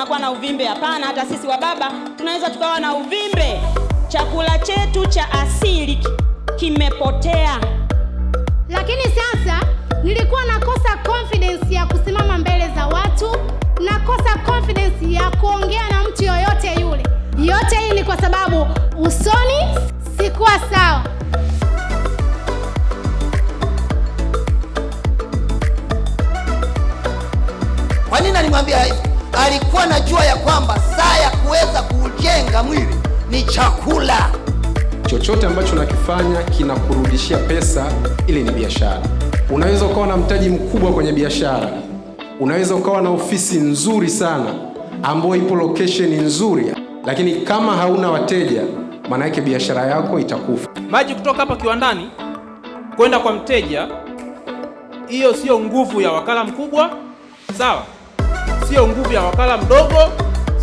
wanakuwa na uvimbe. Hapana, hata sisi wa baba tunaweza tukawa na uvimbe. Chakula chetu cha asili kimepotea. Lakini sasa nilikuwa nakosa confidence ya kusimama mbele za watu, nakosa confidence ya kuongea na mtu yoyote yule. Yote hii ni kwa sababu usoni sikuwa sawa. Kwa nini alimwambia hivi? Alikuwa najua ya kwamba saa ya kuweza kujenga mwili ni chakula. Chochote ambacho nakifanya kinakurudishia pesa, ili ni biashara. Unaweza ukawa na mtaji mkubwa kwenye biashara, unaweza ukawa na ofisi nzuri sana ambayo ipo location nzuri, lakini kama hauna wateja, maana yake biashara yako itakufa. Maji kutoka hapa kiwandani kwenda kwa mteja, hiyo sio nguvu ya wakala mkubwa, sawa? Sio nguvu ya wakala mdogo,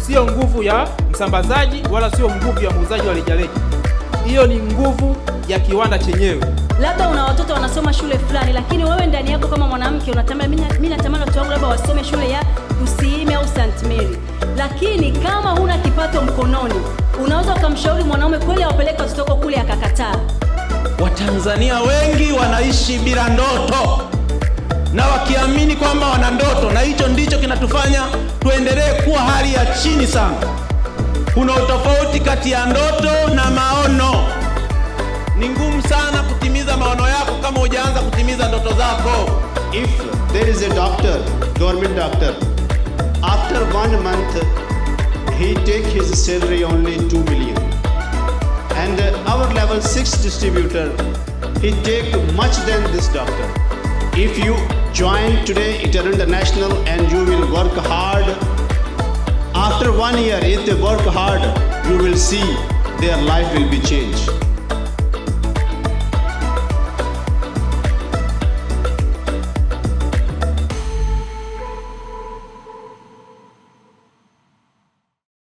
sio nguvu ya msambazaji, wala sio nguvu ya muuzaji wa rejareja. Hiyo ni nguvu ya kiwanda chenyewe. Labda una watoto wanasoma shule fulani, lakini wewe ndani yako kama mwanamke unatamani, mimi natamani watoto wangu labda wasome shule ya Kusiime au St. Mary. Lakini kama huna kipato mkononi, unaweza ukamshauri mwanaume kweli awapeleke watoto wako kule akakataa. Watanzania wengi wanaishi bila ndoto na wakiamini kwamba wana ndoto, na hicho ndicho kinatufanya tuendelee kuwa hali ya chini sana. Kuna utofauti kati ya ndoto na maono. Ni ngumu sana kutimiza maono yako kama hujaanza kutimiza ndoto zako. If there is a doctor, government doctor, after 1 month he take his salary only 2 million, and our level 6 distributor, he take much than this doctor. If you join today Iter International and you will work hard, after 1 year if they work hard, you will see their life will be changed.